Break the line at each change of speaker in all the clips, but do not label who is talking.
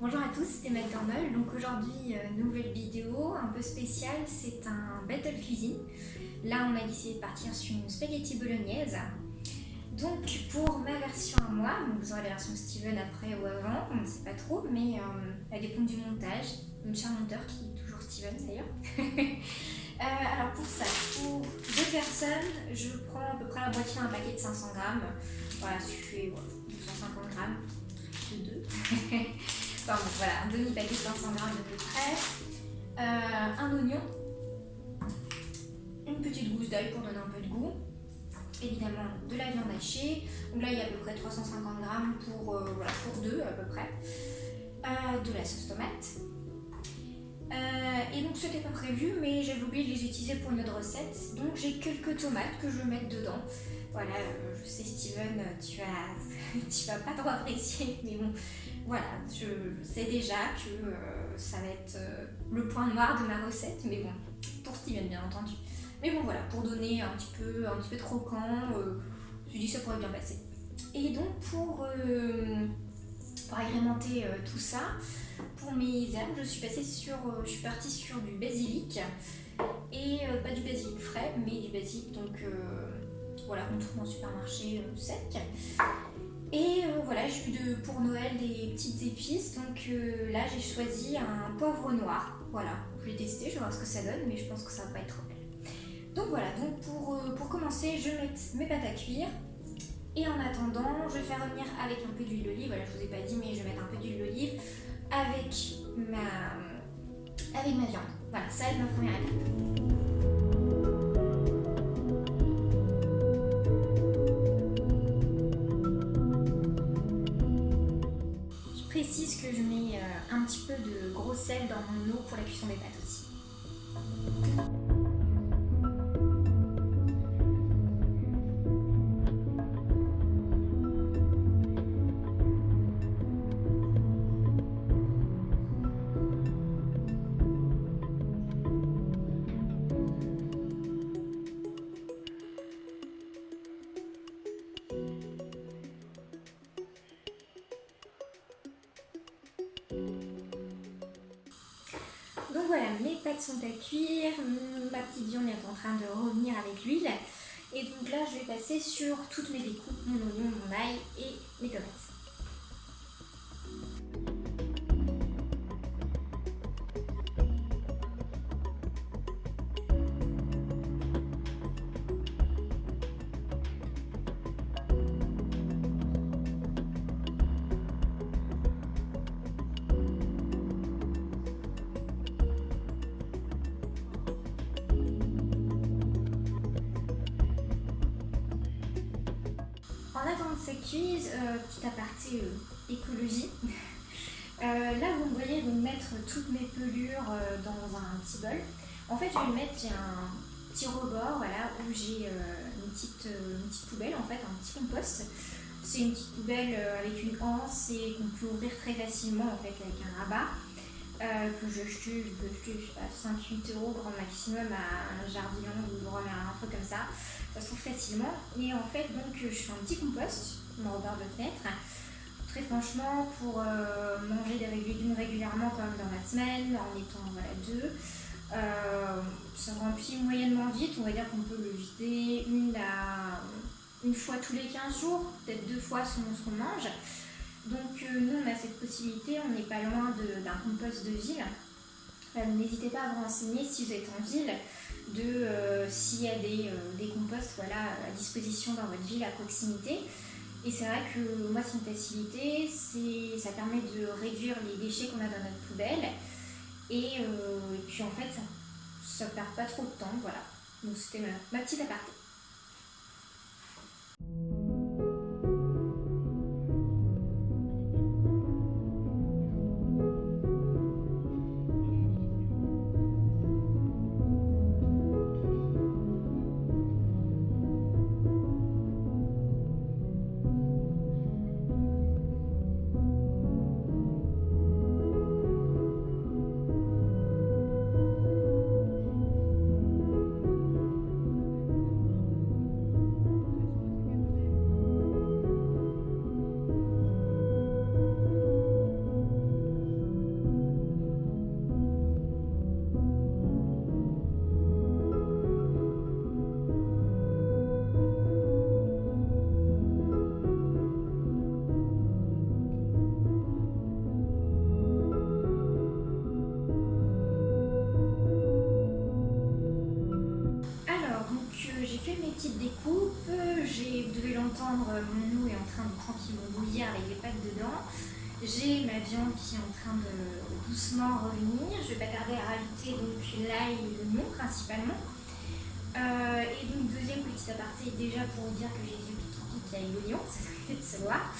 Bonjour à tous, c'est McDonald. Donc aujourd'hui, nouvelle vidéo un peu spéciale, c'est un battle cuisine. Là, on a décidé de partir sur une spaghetti bolognaise. Donc pour ma version à moi, donc vous aurez la version Steven après ou avant, on ne sait pas trop, mais elle dépend du montage, notre cher monteur qui est toujours Steven d'ailleurs. Alors pour ça, pour deux personnes, je prends à peu près la moitié d'un paquet de 500 grammes. Voilà, ce qui fait 250 grammes de deux. Enfin bon, voilà, un demi-paquet de 500 grammes à peu près. Un oignon, une petite gousse d'ail pour donner un peu de goût. Évidemment, de la viande hachée. Donc là, il y a à peu près 350 grammes pour deux à peu près. De la sauce tomate. Et donc, c'était pas prévu, mais j'avais oublié de les utiliser pour une autre recette. Donc, j'ai quelques tomates que je vais mettre dedans. Voilà, je sais, Steven, tu vas pas trop apprécier, mais bon, voilà, je sais déjà que ça va être le point noir de ma recette, mais bon, pour Steven, bien entendu. Mais bon, voilà, pour donner un petit peu de croquant, je me dis que ça pourrait bien passer. Et donc, pour agrémenter tout ça, pour mes herbes, je suis partie sur du basilic et pas du basilic frais, mais du basilic voilà qu'on trouve en supermarché sec. Et voilà, j'ai eu pour Noël des petites épices, donc là j'ai choisi un poivre noir. Voilà, je vais tester, je vais voir ce que ça donne, mais je pense que ça va pas être trop belle. Donc voilà, donc pour commencer, je vais mettre mes pâtes à cuire. Et en attendant, je vais faire revenir avec un peu d'huile d'olive. Voilà, je vous ai pas dit, mais je vais mettre un peu d'huile d'olive avec ma viande. Voilà, ça va être ma première étape. Je précise que je mets un petit peu de gros sel dans mon eau pour la cuisson des pâtes aussi. Donc voilà, mes pâtes sont à cuire, ma petite viande est en train de revenir avec l'huile. Et donc là, je vais passer sur toutes mes découpes, mon oignon, mon ail et mes tomates. En attendant que ça cuise, petit aparté écologie. Là, vous me voyez donc mettre toutes mes pelures dans un petit bol. En fait, j'ai un petit rebord voilà, où j'ai une petite poubelle, en fait, un petit compost. C'est une petite poubelle avec une anse et qu'on peut ouvrir très facilement en fait, avec un rabat. Que je peux acheter 5-8 euros grand maximum à un jardin ou un truc comme ça. Ça se trouve facilement. Et en fait, donc, je fais un petit compost, mon rebord de fenêtre. Très franchement, pour manger des légumes régulièrement quand même dans la semaine, en étant voilà, deux, ça remplit moyennement vite. On va dire qu'on peut le vider une fois tous les 15 jours, peut-être 2 fois selon ce qu'on mange. Donc nous, on a cette possibilité, on n'est pas loin d'un compost de ville. N'hésitez pas à vous renseigner si vous êtes en ville, s'il y a des composts voilà, à disposition dans votre ville à proximité. Et c'est vrai que moi, c'est une facilité, ça permet de réduire les déchets qu'on a dans notre poubelle. Et puis en fait, ça ne perd pas trop de temps. Voilà. Donc c'était ma petite aparté. entendre mon eau est en train de tranquillement bouillir avec des pâtes dedans. J'ai ma viande qui est en train de doucement revenir. Je vais pas tarder à rajouter donc l'ail et l'oignon principalement. Et donc deuxième petit aparté, déjà pour vous dire que j'ai les yeux qui piquent avec l'oignon, ça serait de savoir.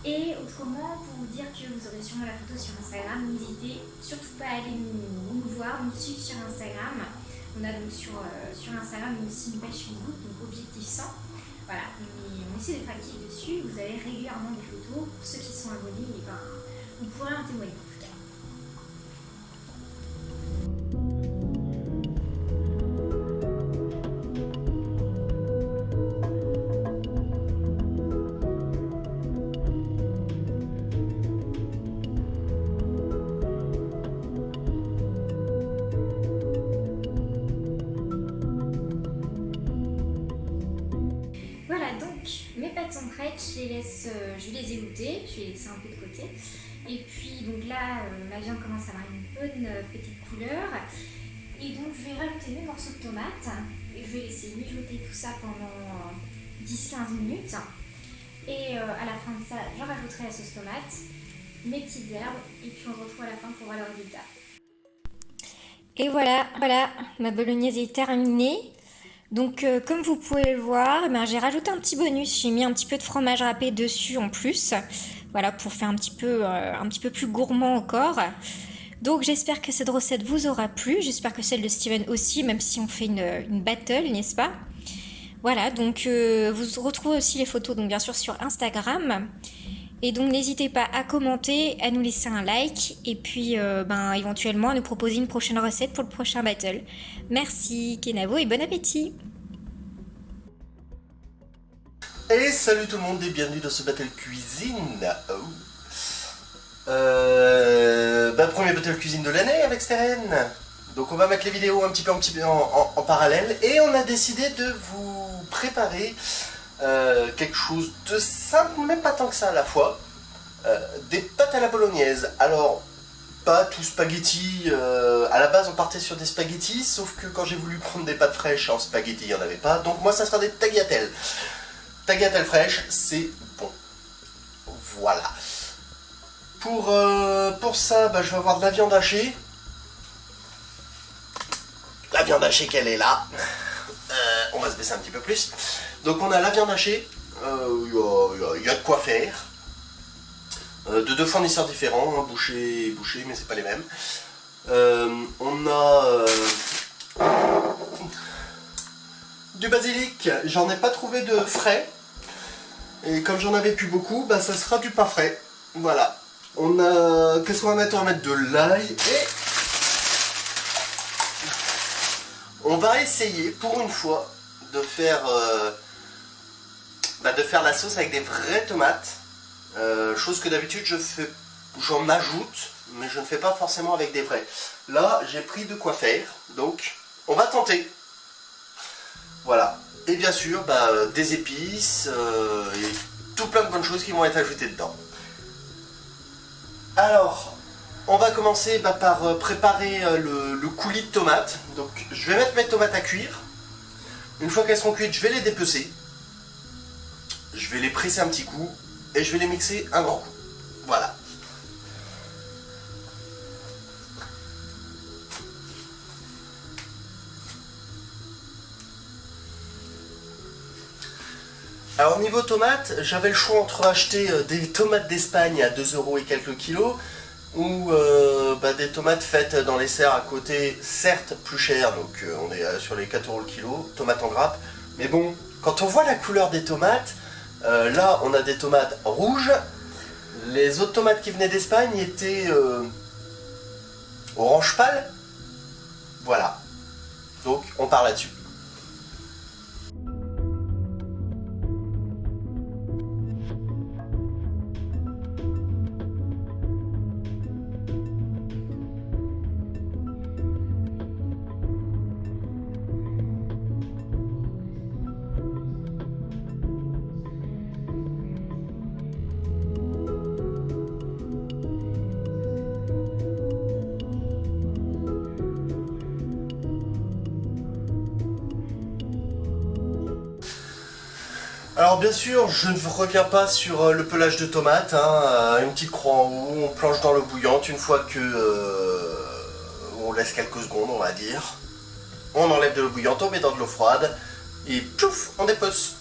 Et autrement, pour vous dire que vous aurez sûrement la photo sur Instagram, n'hésitez surtout pas à aller nous voir, nous suivre sur Instagram. On a donc sur Instagram aussi une page Facebook, donc Objectif 100. Voilà, on essaie d'être actifs dessus. Vous avez régulièrement des photos. Pour ceux qui sont abonnés, et ben, vous pourrez en témoigner en tout cas. Voilà, donc mes pâtes sont prêtes, je les ai égouttées, je vais les laisser un peu de côté. Et puis donc là, ma viande commence à avoir une bonne petite couleur. Et donc je vais rajouter mes morceaux de tomates et je vais laisser mijoter tout ça pendant 10-15 minutes. Et à la fin de ça, je rajouterai la sauce tomate, mes petites herbes et puis on se retrouve à la fin pour voir le résultat. Et voilà, ma bolognaise est terminée. Donc comme vous pouvez le voir, j'ai rajouté un petit bonus, j'ai mis un petit peu de fromage râpé dessus en plus, voilà, pour faire un petit peu plus gourmand encore. Donc j'espère que cette recette vous aura plu, j'espère que celle de Steven aussi, même si on fait une battle, n'est-ce pas? Voilà, donc vous retrouvez aussi les photos donc bien sûr sur Instagram. Et donc n'hésitez pas à commenter, à nous laisser un like et puis éventuellement à nous proposer une prochaine recette pour le prochain battle. Merci Kenavo et bon appétit.
Et salut tout le monde et bienvenue dans ce battle cuisine. Premier battle cuisine de l'année avec Steren. Donc on va mettre les vidéos un petit peu en parallèle et on a décidé de vous préparer quelque chose de simple mais pas tant que ça à la fois, des pâtes à la bolognaise. Alors pâtes ou spaghettis, à la base on partait sur des spaghettis, sauf que quand j'ai voulu prendre des pâtes fraîches en spaghettis il n'y en avait pas, donc moi ça sera des tagliatelles fraîches, c'est bon. Voilà, pour ça je vais avoir de la viande hachée. La viande hachée qu'elle est là. On va se baisser un petit peu plus. Donc on a la viande hachée, il y a de quoi faire. De deux fournisseurs différents, hein, boucher, mais c'est pas les mêmes. On a du basilic, j'en ai pas trouvé de frais. Et comme j'en avais plus beaucoup, ça sera du pas frais. Voilà. On a. Qu'est-ce qu'on va mettre? On va mettre de l'ail et. On va essayer pour une fois de faire la sauce avec des vraies tomates, chose que d'habitude j'en ajoute, mais je ne fais pas forcément avec des vraies. Là j'ai pris de quoi faire, donc on va tenter. Voilà, et bien sûr des épices et tout plein de bonnes choses qui vont être ajoutées dedans. Alors, on va commencer par préparer le coulis de tomates. Donc je vais mettre mes tomates à cuire. Une fois qu'elles seront cuites, je vais les dépecer. Je vais les presser un petit coup et je vais les mixer un grand coup. Voilà. Alors niveau tomates, j'avais le choix entre acheter des tomates d'Espagne à 2 € et quelques kilos, ou des tomates faites dans les serres à côté, certes plus chères, donc on est sur les 4 € le kilo, tomates en grappe. Mais bon, quand on voit la couleur des tomates, là on a des tomates rouges, les autres tomates qui venaient d'Espagne étaient orange pâle. Voilà, donc on part là-dessus. Alors bien sûr, je ne reviens pas sur le pelage de tomates, hein, une petite croix en haut, on plonge dans l'eau bouillante une fois que on laisse quelques secondes, on va dire. On enlève de l'eau bouillante, on met dans de l'eau froide et plouf, on dépose.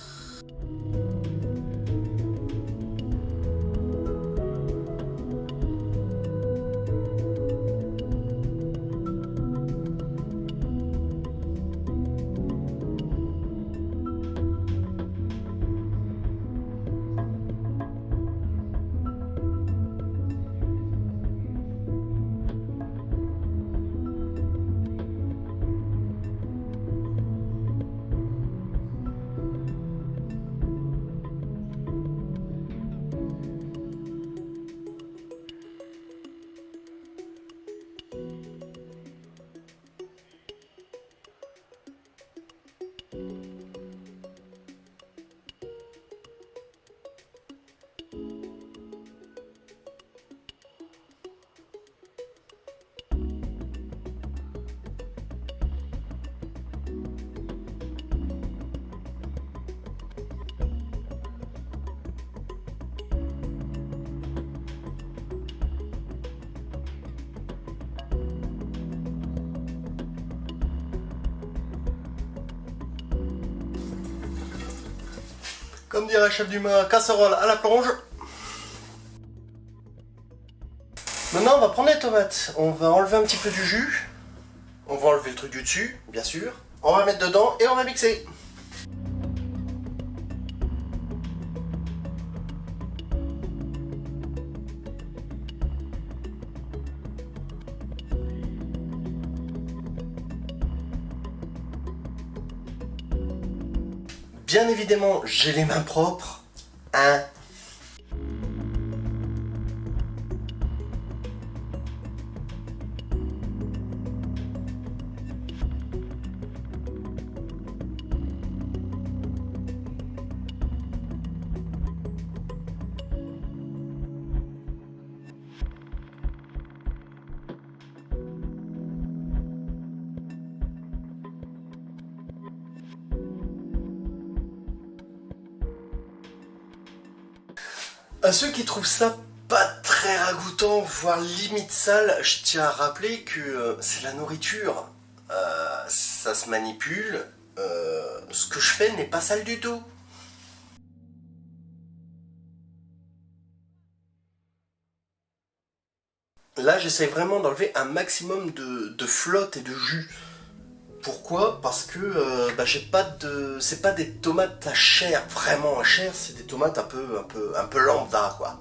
Comme dirait Chef Dumas, casserole à la plonge. Maintenant, on va prendre les tomates. On va enlever un petit peu du jus. On va enlever le truc du dessus, bien sûr. On va mettre dedans et on va mixer. Bien évidemment, j'ai les mains propres, hein. À ceux qui trouvent ça pas très ragoûtant, voire limite sale, je tiens à rappeler que c'est la nourriture. Ça se manipule. Ce que je fais n'est pas sale du tout. Là, j'essaie vraiment d'enlever un maximum de flotte et de jus. Pourquoi? Parce que j'ai pas de, c'est pas des tomates à chair, vraiment à chair, c'est des tomates un peu lambda, quoi.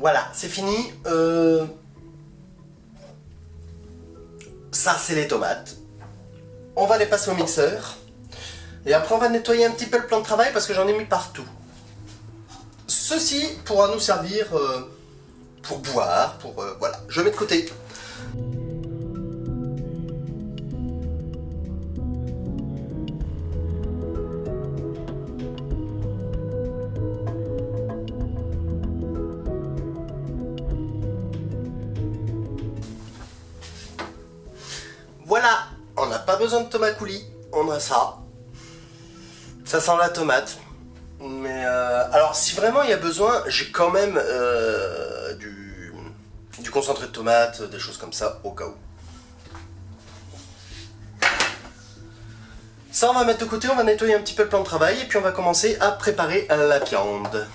Voilà, c'est fini. Ça, c'est les tomates. On va les passer au mixeur. Et après, on va nettoyer un petit peu le plan de travail parce que j'en ai mis partout. Ceci pourra nous servir pour boire, voilà. Je mets de côté. Voilà, on n'a pas besoin de tomate coulis, on a ça. Ça sent la tomate. Mais alors si vraiment il y a besoin, j'ai quand même du concentré de tomate, des choses comme ça au cas où. Ça, on va mettre de côté, on va nettoyer un petit peu le plan de travail et puis on va commencer à préparer la viande.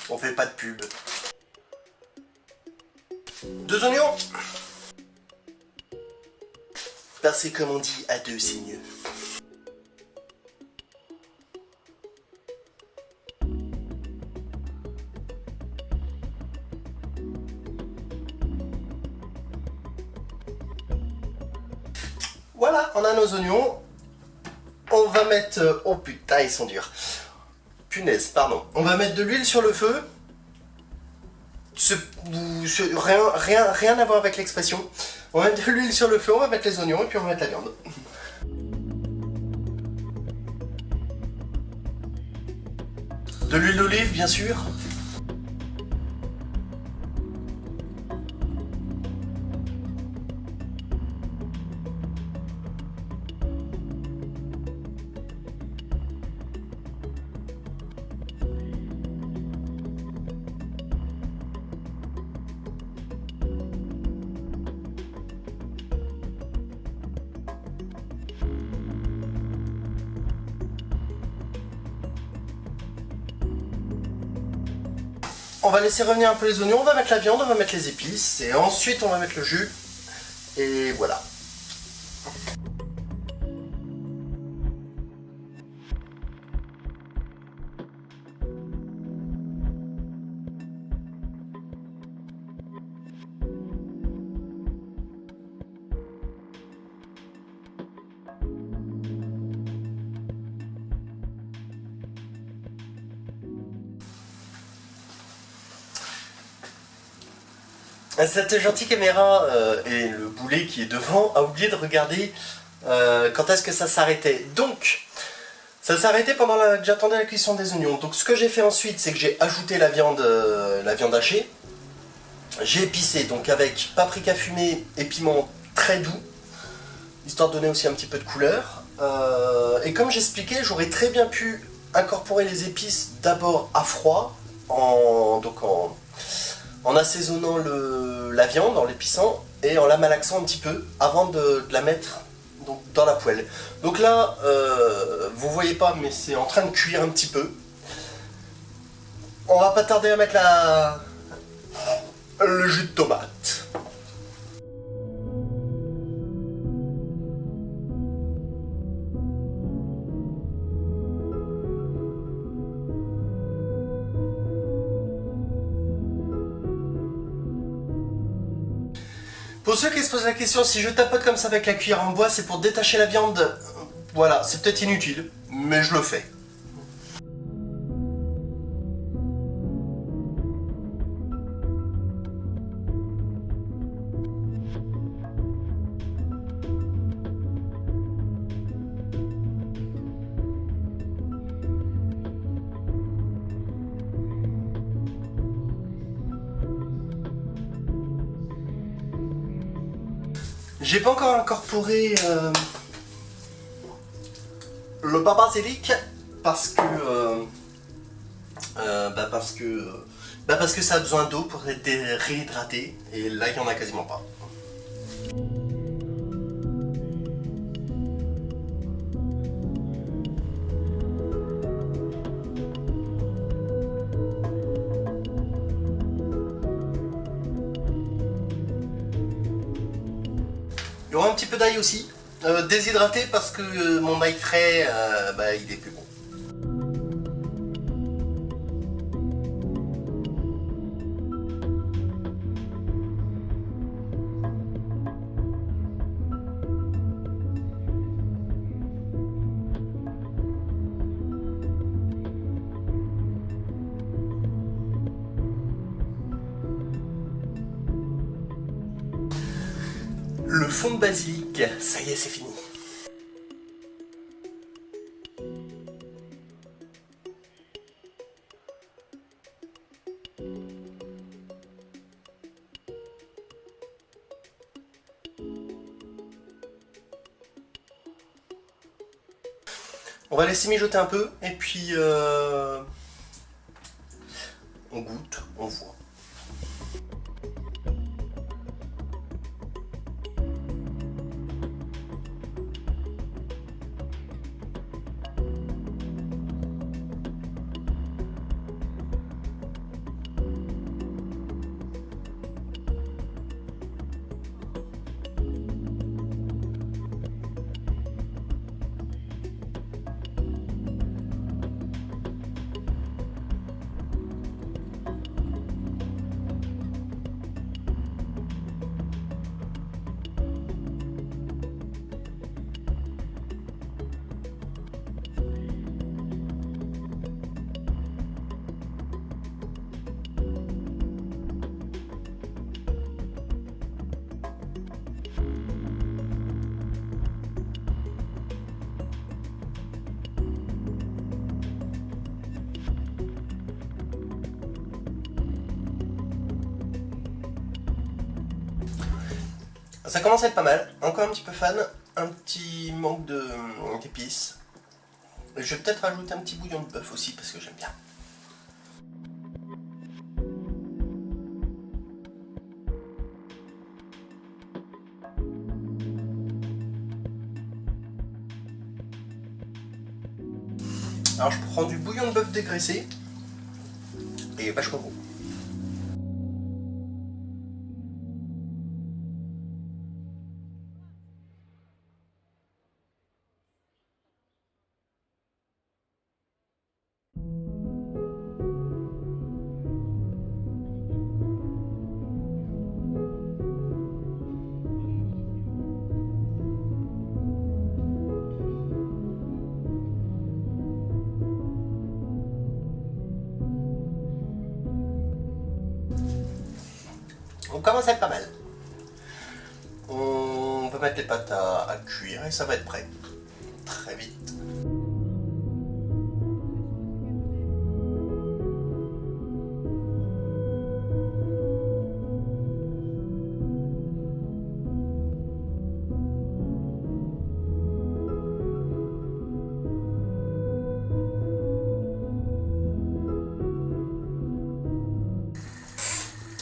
On fait pas de pub. 2 oignons. Parce que comme on dit, à 2 c'est mieux. Voilà, on a nos oignons. On va mettre... Oh putain, ils sont durs. Punaise, pardon. On va mettre de l'huile sur le feu. Rien à voir avec l'expression. On va mettre de l'huile sur le feu, on va mettre les oignons et puis on va mettre la viande. De l'huile d'olive, bien sûr. On va laisser revenir un peu les oignons, on va mettre la viande, on va mettre les épices, et ensuite on va mettre le jus, et voilà. Cette gentille caméra et le boulet qui est devant a oublié de regarder quand est-ce que ça s'arrêtait. Donc, ça s'arrêtait pendant que j'attendais la cuisson des oignons. Donc ce que j'ai fait ensuite, c'est que j'ai ajouté la viande hachée. J'ai épicé donc avec paprika fumé et piment très doux, histoire de donner aussi un petit peu de couleur. Et comme j'expliquais, j'aurais très bien pu incorporer les épices d'abord à froid, en assaisonnant la viande, en l'épissant et en la malaxant un petit peu avant de la mettre donc, dans la poêle. Donc là, vous voyez pas, mais c'est en train de cuire un petit peu. On va pas tarder à mettre le jus de tomate. Pour ceux qui se posent la question, si je tapote comme ça avec la cuillère en bois, c'est pour détacher la viande. Voilà, c'est peut-être inutile, mais je le fais. J'ai pas encore incorporé le basilic parce que parce que ça a besoin d'eau pour être réhydraté et là il y en a quasiment pas. Il y aura un petit peu d'ail aussi, déshydraté parce que mon ail frais, il est plus bon. Le fond de basilic, ça y est, c'est fini. On va laisser mijoter un peu et puis on goûte, on voit. Ça commence à être pas mal, encore un petit peu fan, un petit manque d'épices. Je vais peut-être rajouter un petit bouillon de bœuf aussi parce que j'aime bien. Alors je prends du bouillon de bœuf dégraissé et vachement bon. On commence à être pas mal. On va mettre les pâtes à cuire et ça va être prêt. Très vite.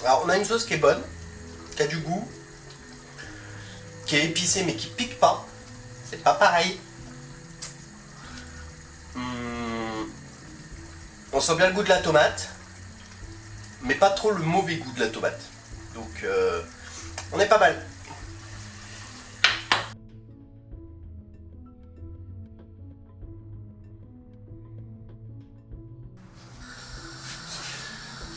Alors on a une sauce qui est bonne, qui a du goût, qui est épicée mais qui pique pas. C'est pas pareil. On sent bien le goût de la tomate, mais pas trop le mauvais goût de la tomate. Donc on est pas mal.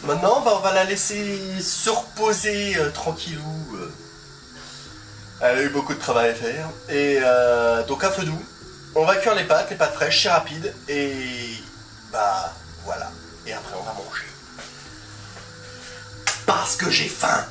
Maintenant, on va la laisser se reposer tranquillou. Elle a eu beaucoup de travail à faire. Et donc à feu doux, on va cuire les pâtes fraîches, c'est rapide. Et bah voilà. Et après on va manger. Parce que j'ai faim.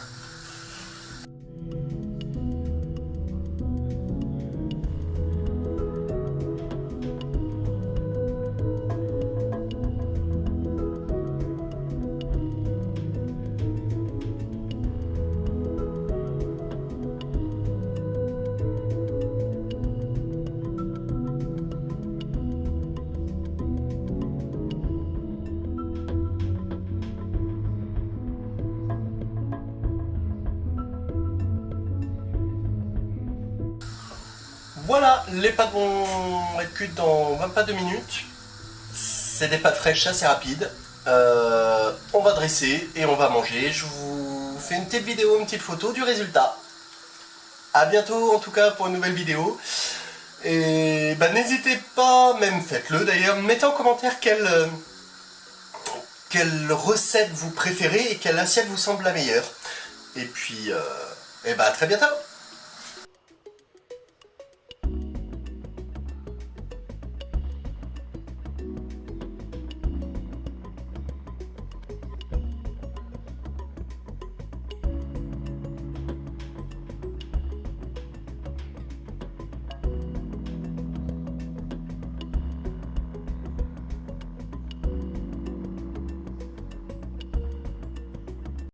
Voilà, les pâtes vont être cuites dans même pas 2 minutes. C'est des pâtes fraîches assez rapides. On va dresser et on va manger. Je vous fais une petite vidéo, une petite photo du résultat. A bientôt en tout cas pour une nouvelle vidéo. Et bah, n'hésitez pas, même faites-le d'ailleurs, mettez en commentaire quelle recette vous préférez et quelle assiette vous semble la meilleure. Et puis, à très bientôt.